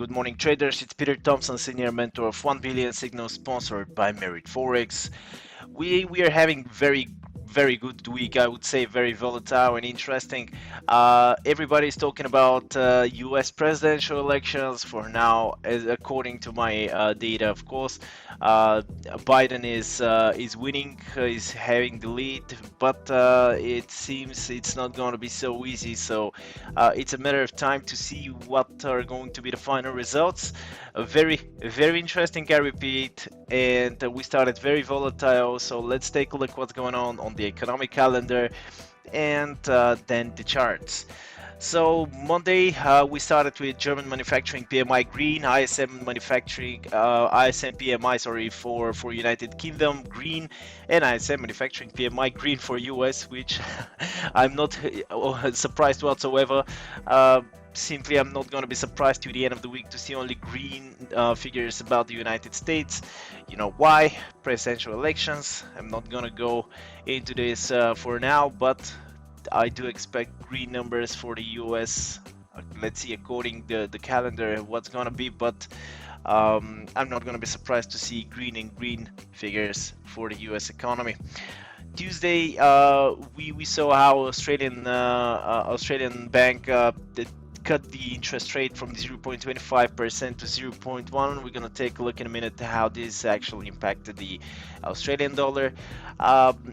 Good morning, traders. It's Peter Thompson, senior mentor of 1 Billion Signal, sponsored by Merit Forex. We are having very good week. I would say very volatile and interesting. Everybody's talking about U.S. presidential elections for now, according to my data. Of course, Biden is winning, is having the lead, but it seems it's not going to be so easy. So it's a matter of time to see what are going to be the final results. Very interesting, I repeat, and we started very volatile. So let's take a look what's going on the economic calendar and then the charts. So Monday we started with German manufacturing PMI green, ISM manufacturing ISM PMI for United Kingdom green, and ISM manufacturing PMI green for US, which I'm not surprised whatsoever. Simply, I'm not going to be surprised to the end of the week to see only green figures about the United States. You know why? Presidential elections. I'm not going to go into this for now, but I do expect green numbers for the US. Let's see according to the calendar what's going to be, but I'm not going to be surprised to see green and green figures for the US economy. Tuesday, we saw how Australian bank cut the interest rate from 0.25% to 0.1. We're gonna take a look in a minute to how this actually impacted the Australian dollar.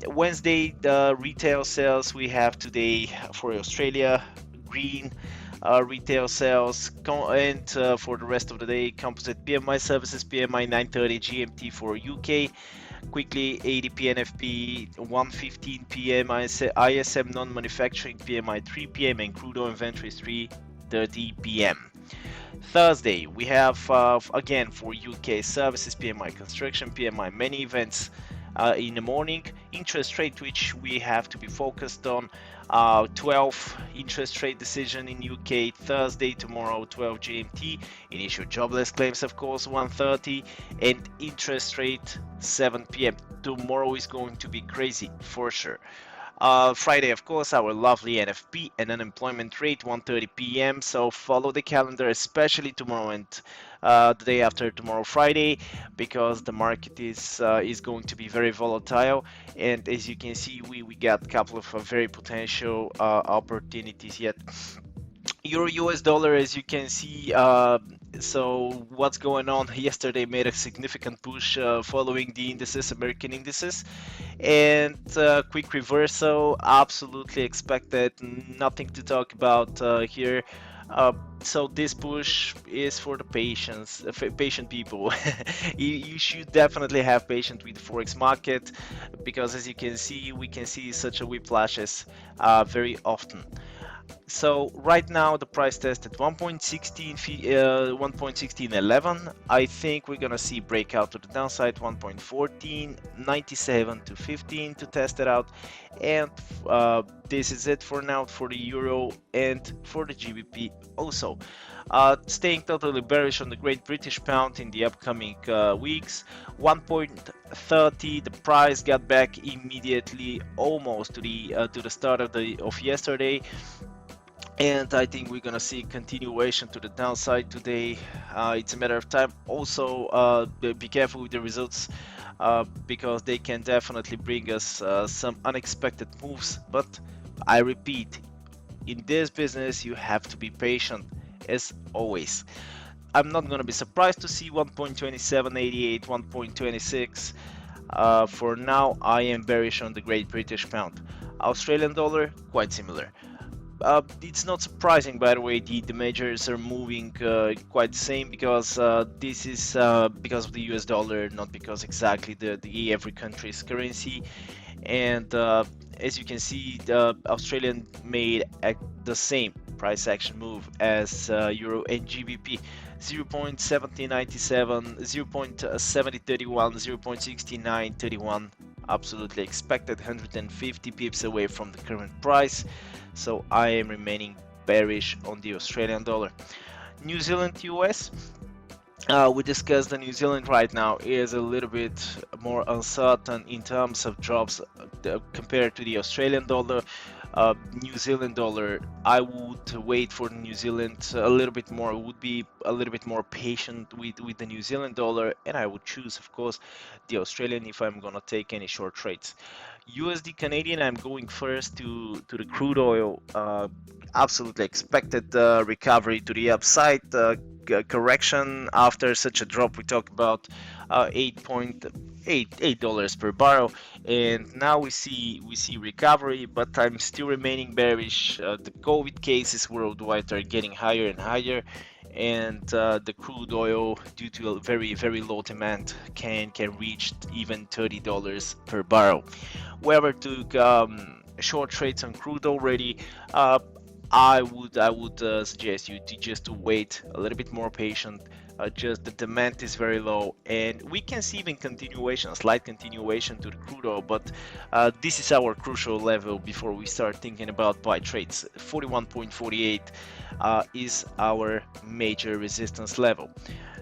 Wednesday, the retail sales we have today for Australia, green. Retail sales and for the rest of the day, composite PMI services PMI 930 GMT for UK. Quickly, ADP NFP 1:15 p.m. ISM non-manufacturing PMI 3 p.m. and crude oil inventories 3:30 p.m. Thursday, we have again for UK services PMI construction PMI many events in the morning. Interest rate, which we have to be focused on, 12 interest rate decision in UK Thursday, tomorrow 12 GMT. Initial jobless claims, of course, 1:30, and interest rate 7 p.m. Tomorrow is going to be crazy for sure. Friday, of course, our lovely NFP and unemployment rate 1:30 p.m. So follow the calendar, especially tomorrow and the day after tomorrow, Friday, because the market is going to be very volatile. And as you can see, we got a couple of very potential opportunities yet. Euro US dollar, as you can see, so what's going on? Yesterday made a significant push following the indices, American indices, and quick reversal, absolutely expected, nothing to talk about here. So this push is for the patient people. You should definitely have patience with the forex market, because as you can see, we can see such a whiplashes very often. So right now the price test at 1.1611. I think we're gonna see breakout to the downside 1.1497 to 15 to test it out, and this is it for now for the euro and for the GBP also. Staying totally bearish on the Great British Pound in the upcoming weeks. 1.30, the price got back immediately, almost to the start of yesterday. And I think we're gonna see continuation to the downside today. It's a matter of time. Also, be careful with the results because they can definitely bring us some unexpected moves. But I repeat, in this business, you have to be patient, as always. I'm not gonna be surprised to see 1.2788, 1.26. For now, I am bearish on the Great British Pound. Australian dollar, quite similar. It's not surprising, by the way, the measures are moving quite the same, because this is because of the US dollar, not because exactly the every country's currency. And as you can see, the Australian made the same price action move as Euro and GBP. 0.7097, 0.7031, 0.6931, absolutely expected, 150 pips away from the current price. So I am remaining bearish on the Australian dollar. New Zealand US, we discussed the New Zealand right now is a little bit more uncertain in terms of drops compared to the Australian dollar. New Zealand dollar, I would wait for New Zealand a little bit more. Would be a little bit more patient with the New Zealand dollar, and I would choose, of course, the Australian if I'm gonna take any short trades. USD Canadian, I'm going first to the crude oil. Absolutely expected recovery to the upside. Correction after such a drop. We talk about 8.8 dollars per barrel, and now we see recovery. But I'm still remaining bearish. The COVID cases worldwide are getting higher and higher, and the crude oil, due to a very low demand, can reach even $30 per barrel. Whoever took short trades on crude already, uh, I would suggest you to just to wait a little bit more patient. Just the demand is very low, and we can see even continuation, slight continuation to the crude oil. But this is our crucial level before we start thinking about buy trades. 41.48 is our major resistance level.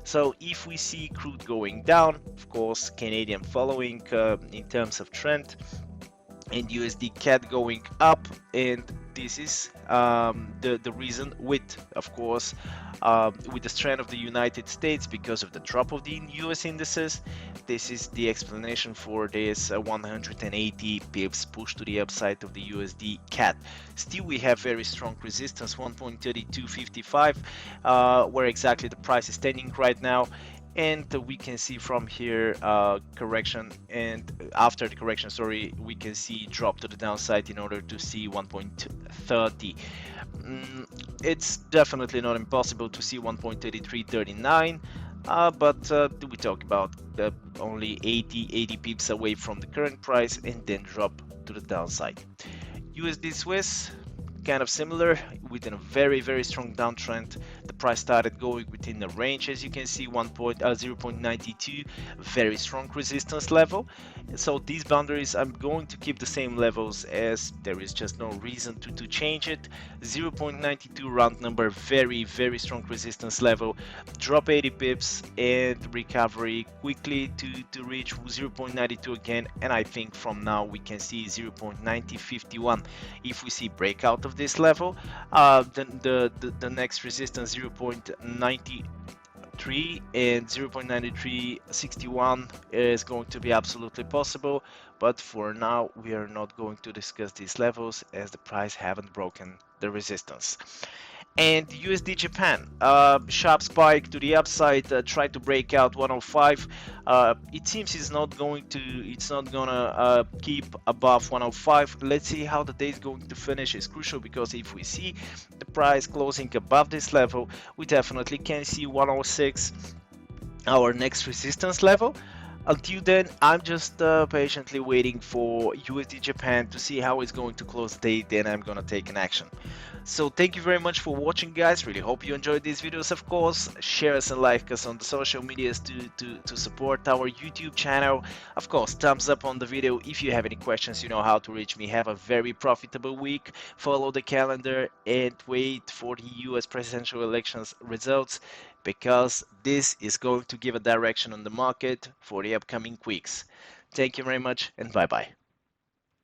So if we see crude going down, of course, Canadian following in terms of trend, and USD CAD going up, and this is the reason, with of course with the strength of the United States because of the drop of the US indices. This is the explanation for this 180 pips push to the upside of the USD CAD. Still we have very strong resistance, 1.3255, where exactly the price is standing right now. And we can see from here correction, and after the correction, sorry, we can see drop to the downside in order to see 1.30. It's definitely not impossible to see 1.3339, but we talk about only 80 pips away from the current price, and then drop to the downside. USD Swiss, kind of similar, within a very strong downtrend. The price started going within the range, as you can see, 0.92, very strong resistance level. So these boundaries, I'm going to keep the same levels, as there is just no reason to change it. 0.92 round number, very strong resistance level. Drop 80 pips and recovery quickly to reach 0.92 again, and I think from now we can see 0.9051. If we see breakout of this level, then the next resistance 0.93 and 0.9361 is going to be absolutely possible, but for now we are not going to discuss these levels as the price haven't broken the resistance. And USD Japan, sharp spike to the upside, try to break out 105. It seems it's not gonna keep above 105. Let's see how the day is going to finish. Is crucial, because if we see the price closing above this level, we definitely can see 106, our next resistance level. Until then, I'm just patiently waiting for USD Japan to see how it's going to close the day, then I'm gonna take an action. So thank you very much for watching, guys. Really hope you enjoyed these videos. Of course, share us and like us on the social medias to support our YouTube channel. Of course, thumbs up on the video. If you have any questions, you know how to reach me. Have a very profitable week. Follow the calendar and wait for the US presidential elections results, because this is going to give a direction on the market for the upcoming weeks. Thank you very much, and bye bye.